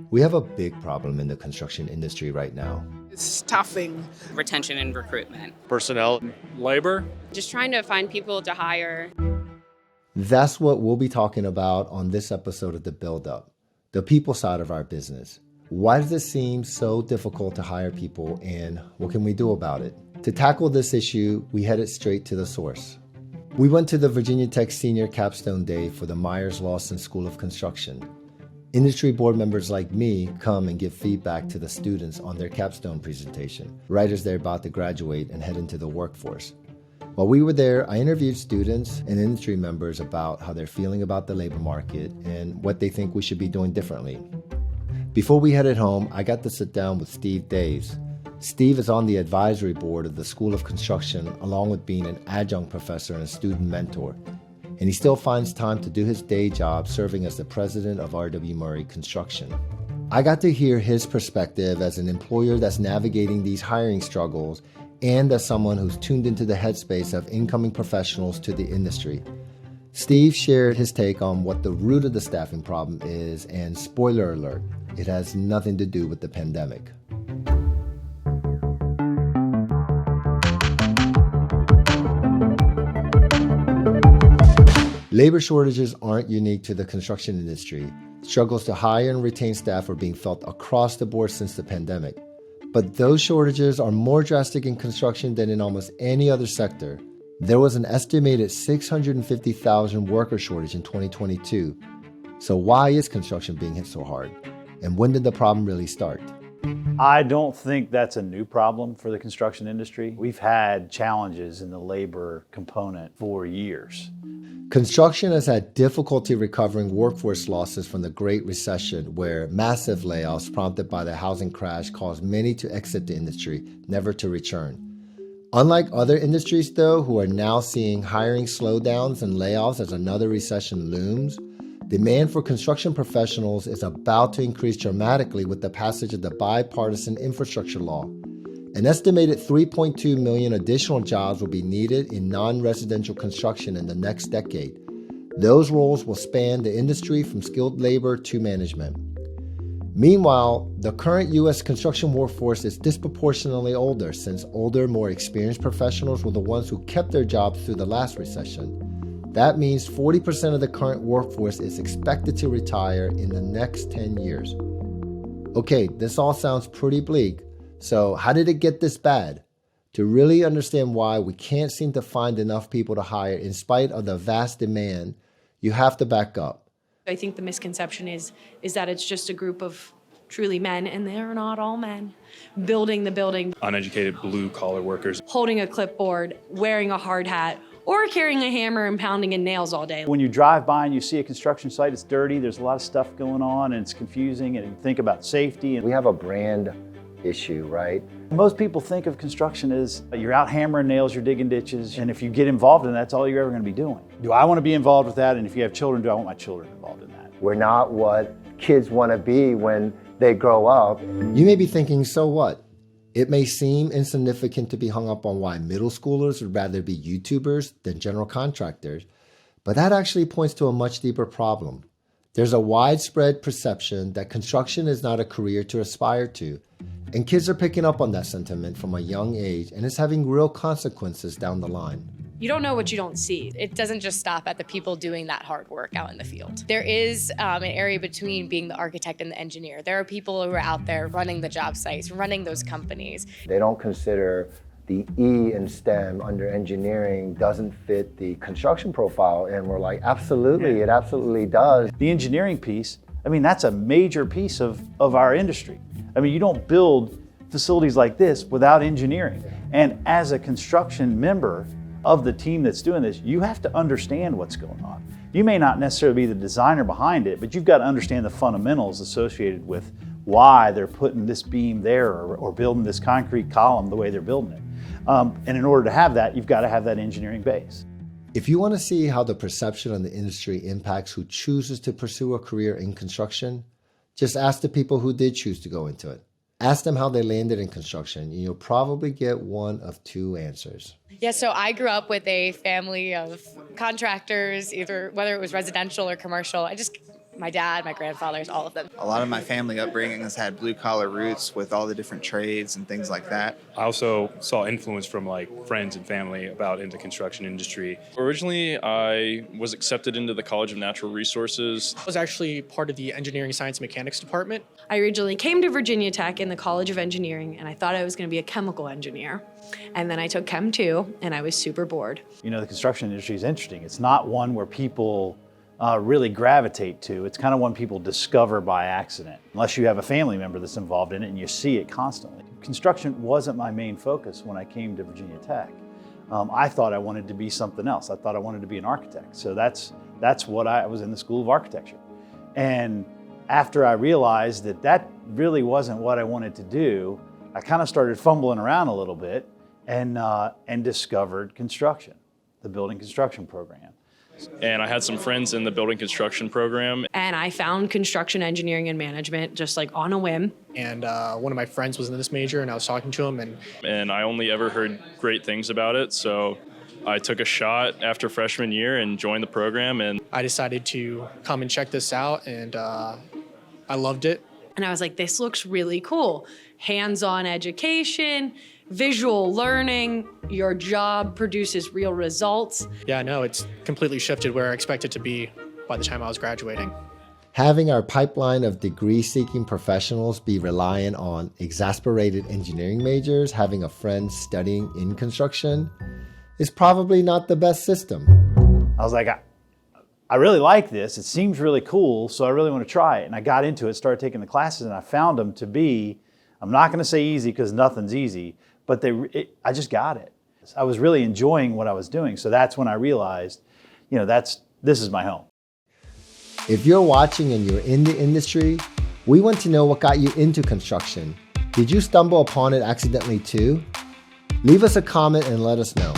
We have a big problem in the construction industry right now. Staffing, retention and recruitment, personnel, labor, just trying to find people to hire. That's what we'll be talking about on this episode of The Build Up, the people side of our business. Why does it seem so difficult to hire people, and what can we do about it? To tackle this issue, we headed straight to the source. We went to the Virginia Tech Senior Capstone Day for the Myers-Lawson School of Construction. Industry board members like me come and give feedback to the students on their capstone presentation, right as they're about to graduate and head into the workforce. While we were there, I interviewed students and industry members about how they're feeling about the labor market and what they think we should be doing differently. Before we headed home, I got to sit down with Steve Daves. Steve is on the advisory board of the School of Construction, along with being an adjunct professor and a student mentor. And he still finds time to do his day job serving as the president of R.W. Murray Construction. I got to hear his perspective as an employer that's navigating these hiring struggles and as someone who's tuned into the headspace of incoming professionals to the industry. Steve shared his take on what the root of the staffing problem is, and spoiler alert, it has nothing to do with the pandemic. Labor shortages aren't unique to the construction industry. Struggles to hire and retain staff are being felt across the board since the pandemic. But those shortages are more drastic in construction than in almost any other sector. There was an estimated 650,000 worker shortage in 2022. So why is construction being hit so hard? And when did the problem really start? I don't think that's a new problem for the construction industry. We've had challenges in the labor component for years. Construction has had difficulty recovering workforce losses from the Great Recession, where massive layoffs prompted by the housing crash caused many to exit the industry, never to return. Unlike other industries, though, who are now seeing hiring slowdowns and layoffs as another recession looms, demand for construction professionals is about to increase dramatically with the passage of the bipartisan infrastructure law. An estimated 3.2 million additional jobs will be needed in non-residential construction in the next decade. Those roles will span the industry from skilled labor to management. Meanwhile, the current U.S. construction workforce is disproportionately older, since older, more experienced professionals were the ones who kept their jobs through the last recession. That means 40% of the current workforce is expected to retire in the next 10 years. Okay, this all sounds pretty bleak. So how did it get this bad? To really understand why we can't seem to find enough people to hire in spite of the vast demand, you have to back up. I think the misconception is that it's just a group of truly men, and they're not all men, building the building. uneducated blue-collar workers. Holding a clipboard, wearing a hard hat, or carrying a hammer and pounding in nails all day. When you drive by and you see a construction site, it's dirty, there's a lot of stuff going on, and it's confusing, and you think about safety. We have a brand issue, right? Most people think of construction as you're out hammering nails, you're digging ditches, and if you get involved in that, that's all you're ever going to be doing. Do I want to be involved with that? And if you have children, do I want my children involved in that? We're not what kids want to be when they grow up. You may be thinking, so what? It may seem insignificant to be hung up on why middle schoolers would rather be YouTubers than general contractors, but that actually points to a much deeper problem. There's a widespread perception that construction is not a career to aspire to, and kids are picking up on that sentiment from a young age, and it's having real consequences down the line. You don't know what you don't see. It doesn't just stop at the people doing that hard work out in the field. There is an area between being the architect and the engineer. There are people who are out there running the job sites, running those companies. They don't consider the E in STEM under engineering doesn't fit the construction profile, and we're like, absolutely, it absolutely does. The engineering piece, I mean, that's a major piece of our industry. I mean, you don't build facilities like this without engineering. And as a construction member of the team that's doing this, you have to understand what's going on. You may not necessarily be the designer behind it, but you've got to understand the fundamentals associated with why they're putting this beam there or building this concrete column the way they're building it. And in order to have that, you've got to have that engineering base. If you want to see how the perception of the industry impacts who chooses to pursue a career in construction, just ask the people who did choose to go into it. Ask them how they landed in construction, and you'll probably get one of two answers. Yeah, so I grew up with a family of contractors, either whether it was residential or commercial. I just My dad, my grandfathers, all of them. A lot of my family upbringing has had blue collar roots with all the different trades and things like that. I also saw influence from friends and family about in the construction industry. Originally, I was accepted into the College of Natural Resources. I was actually part of the engineering science and mechanics department. I originally came to Virginia Tech in the College of Engineering, and I thought I was going to be a chemical engineer. And then I took Chem 2, and I was super bored. You know, the construction industry is interesting. It's not one where people really gravitate to. It's kind of one people discover by accident, unless you have a family member that's involved in it and you see it constantly. Construction wasn't my main focus when I came to Virginia Tech. I thought I wanted to be something else. I thought I wanted to be an architect. So that's what I was in the School of Architecture. And after I realized that that really wasn't what I wanted to do, I kind of started fumbling around a little bit and discovered construction, the building construction program. And I had some friends in the building construction program. And I found construction engineering and management just on a whim. And one of my friends was in this major, and I was talking to him. And I only ever heard great things about it. So I took a shot after freshman year and joined the program. And I decided to come and check this out, and I loved it. And I was like, this looks really cool. Hands-on education, visual learning, your job produces real results. Yeah, no, it's completely shifted where I expected to be by the time I was graduating. Having our pipeline of degree-seeking professionals be reliant on exasperated engineering majors having a friend studying in construction is probably not the best system. I was like, I really like this. It seems really cool, so I really want to try it. And I got into it, started taking the classes, and I found them to be, I'm not going to say easy because nothing's easy, but I just got it. I was really enjoying what I was doing. So that's when I realized, this is my home. If you're watching and you're in the industry, we want to know what got you into construction. Did you stumble upon it accidentally too? Leave us a comment and let us know.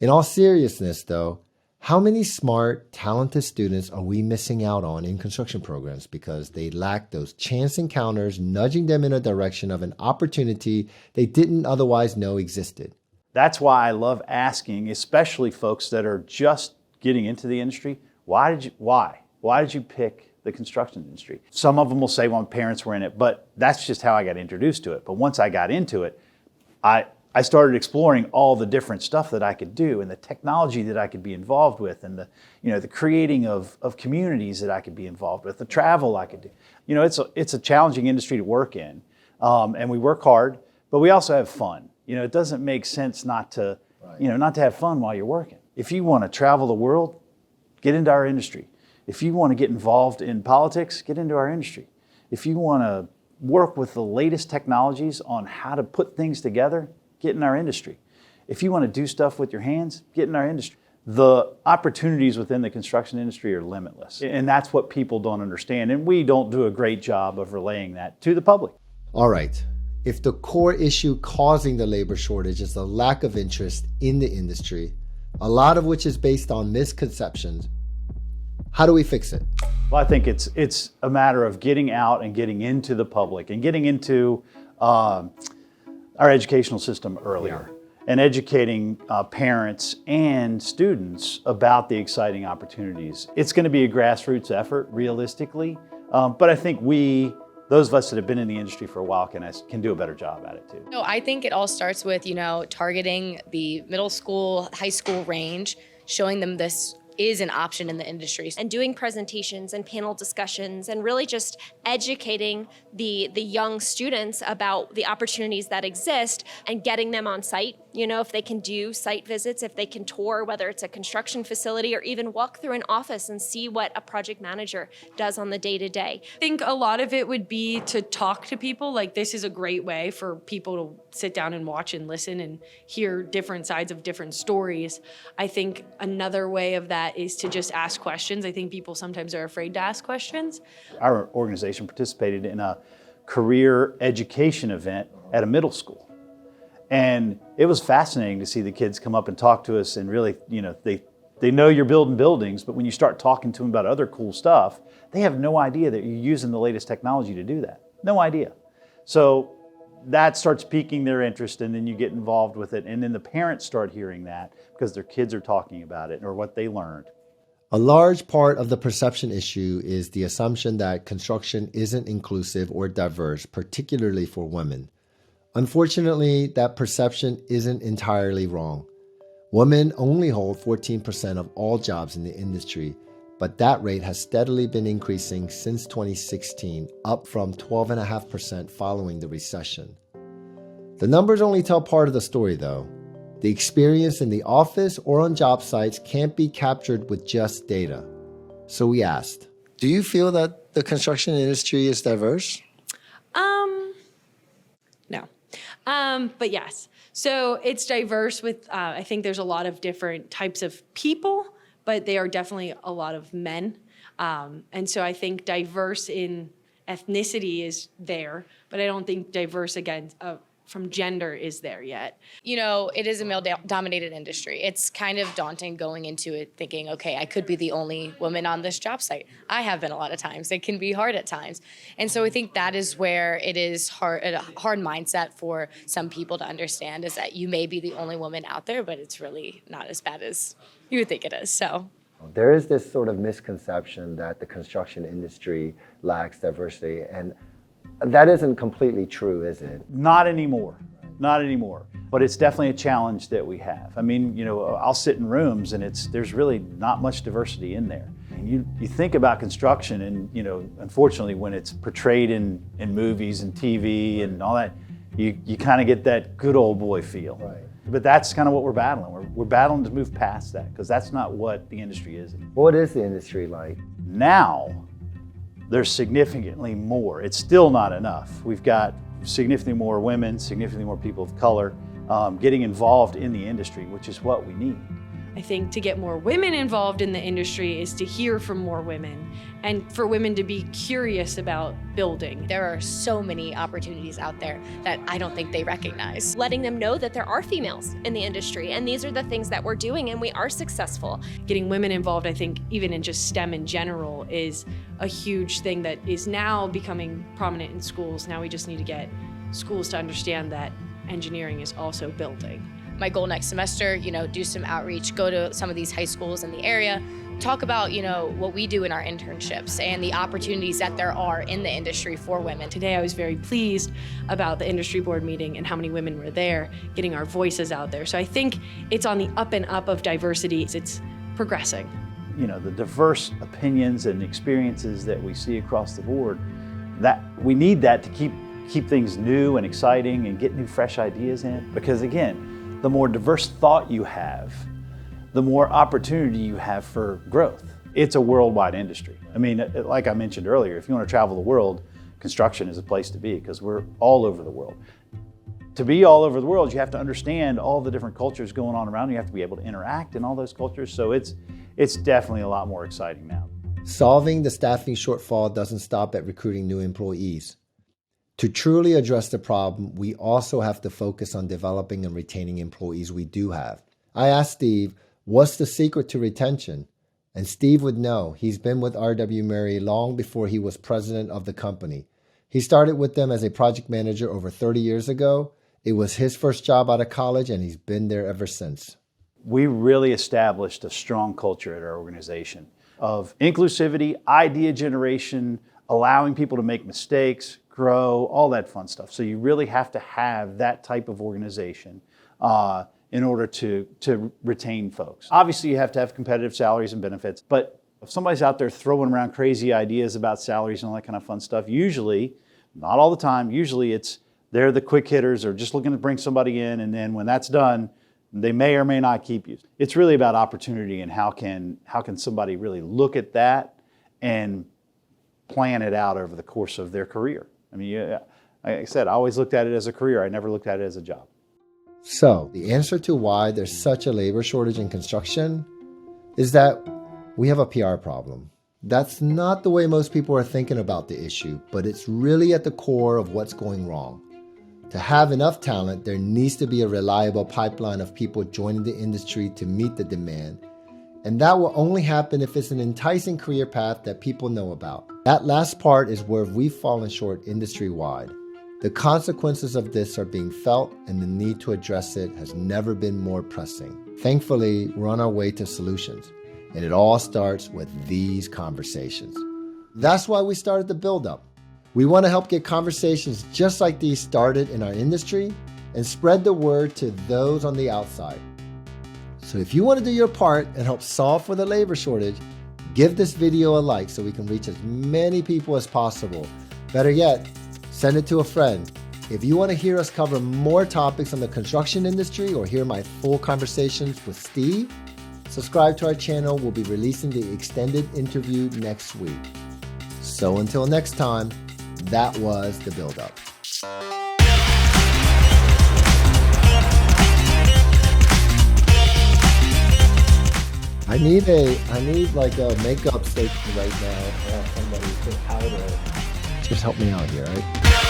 In all seriousness though, how many smart, talented students are we missing out on in construction programs because they lack those chance encounters nudging them in a direction of an opportunity they didn't otherwise know existed? That's why I love asking, especially folks that are just getting into the industry, why did you pick the construction industry? Some of them will say, well, my parents were in it, but that's just how I got introduced to it. But once I got into it, I started exploring all the different stuff that I could do and the technology that I could be involved with and the creating of communities that I could be involved with, the travel I could do. It's a challenging industry to work in, and we work hard, but we also have fun. It doesn't make sense not to have fun while you're working. If you want to travel the world, get into our industry. If you want to get involved in politics, get into our industry. If you want to work with the latest technologies on how to put things together, get in our industry. If you want to do stuff with your hands, get in our industry. The opportunities within the construction industry are limitless. And that's what people don't understand. And we don't do a great job of relaying that to the public. All right. If the core issue causing the labor shortage is the lack of interest in the industry, a lot of which is based on misconceptions, how do we fix it? Well, I think it's a matter of getting out and getting into the public and getting into our educational system earlier and educating parents and students about the exciting opportunities. It's going to be a grassroots effort, realistically, but I think those of us that have been in the industry for a while can do a better job at it too. No, I think it all starts with, targeting the middle school, high school range, showing them this is an option in the industry. And doing presentations and panel discussions and really just educating the young students about the opportunities that exist and getting them on site. If they can do site visits, if they can tour, whether it's a construction facility or even walk through an office and see what a project manager does on the day-to-day. I think a lot of it would be to talk to people. This is a great way for people to sit down and watch and listen and hear different sides of different stories. I think another way of that is to just ask questions. I think people sometimes are afraid to ask questions. Our organization participated in a career education event at a middle school. And it was fascinating to see the kids come up and talk to us and really, they know you're building buildings, but when you start talking to them about other cool stuff, they have no idea that you're using the latest technology to do that. No idea. So that starts piquing their interest, and then you get involved with it. And then the parents start hearing that because their kids are talking about it or what they learned. A large part of the perception issue is the assumption that construction isn't inclusive or diverse, particularly for women. Unfortunately, that perception isn't entirely wrong. Women only hold 14% of all jobs in the industry, but that rate has steadily been increasing since 2016, up from 12.5% following the recession. The numbers only tell part of the story, though. The experience in the office or on job sites can't be captured with just data. So we asked, do you feel that the construction industry is diverse? No. But yes. So it's diverse with, I think there's a lot of different types of people, but they are definitely a lot of men. And so I think diverse in ethnicity is there, but I don't think diverse again from gender is there yet. You know, it is a male-dominated industry. It's kind of daunting going into it thinking, okay, I could be the only woman on this job site. I have been a lot of times. It can be hard at times. And so I think that is where it is a hard mindset for some people to understand, is that you may be the only woman out there, but it's really not as bad as you would think it is. So there is this sort of misconception that the construction industry lacks diversity, and that isn't completely true, is it? Not anymore. Not anymore. But it's definitely a challenge that we have. I mean, you know, I'll sit in rooms and there's really not much diversity in there. And you think about construction and, you know, unfortunately when it's portrayed in movies and TV and all that, you kind of get that good old boy feel. Right. But that's kind of what we're battling. We're battling to move past that, because that's not what the industry is. What is the industry like? Now, there's significantly more. It's still not enough. We've got significantly more women, significantly more people of color getting involved in the industry, which is what we need. I think to get more women involved in the industry is to hear from more women and for women to be curious about building. there are so many opportunities out there that I don't think they recognize. Letting them know that there are females in the industry, and these are the things that we're doing, and we are successful. Getting women involved, I think, even in just STEM in general, is a huge thing that is now becoming prominent in schools. Now we just need to get schools to understand that engineering is also building. My goal next semester, you know, do some outreach, go to some of these high schools in the area, talk about, you know, what we do in our internships and the opportunities that there are in the industry for women. Today I was very pleased about the industry board meeting and how many women were there, getting our voices out there. So I think it's on the up and up of diversity. It's progressing. You know, the diverse opinions and experiences that we see across the board, that we need that to keep things new and exciting and get new fresh ideas in. Because again, the more diverse thought you have, the more opportunity you have for growth. It's a worldwide industry. I mean, like I mentioned earlier, if you want to travel the world, construction is a place to be, because we're all over the world. To be all over the world, you have to understand all the different cultures going on around you. You have to be able to interact in all those cultures. So it's definitely a lot more exciting now. Solving the staffing shortfall doesn't stop at recruiting new employees. To truly address the problem, we also have to focus on developing and retaining employees we do have. I asked Steve, what's the secret to retention? And Steve would know. He's been with R.W. Murray long before he was president of the company. He started with them as a project manager over 30 years ago. It was his first job out of college, and he's been there ever since. We really established a strong culture at our organization of inclusivity, idea generation, allowing people to make mistakes, grow, all that fun stuff. So you really have to have that type of organization in order to retain folks. Obviously, you have to have competitive salaries and benefits, but if somebody's out there throwing around crazy ideas about salaries and all that kind of fun stuff, usually, not all the time, usually they're the quick hitters or just looking to bring somebody in, and then when that's done, they may or may not keep you. It's really about opportunity and how can somebody really look at that and plan it out over the course of their career. I mean, like I said, I always looked at it as a career. I never looked at it as a job. So, the answer to why there's such a labor shortage in construction is that we have a PR problem. That's not the way most people are thinking about the issue, but it's really at the core of what's going wrong. To have enough talent, there needs to be a reliable pipeline of people joining the industry to meet the demand. And that will only happen if it's an enticing career path that people know about. That last part is where we've fallen short industry-wide. The consequences of this are being felt, and the need to address it has never been more pressing. Thankfully, we're on our way to solutions. And it all starts with these conversations. That's why we started the Build Up. We want to help get conversations just like these started in our industry and spread the word to those on the outside. So if you want to do your part and help solve for the labor shortage, give this video a like so we can reach as many people as possible. Better yet, send it to a friend. If you want to hear us cover more topics on the construction industry or hear my full conversations with Steve, subscribe to our channel. We'll be releasing the extended interview next week. So until next time, that was the Build Up. I need like a makeup station right now. I have somebody put powder. Just help me out here, right?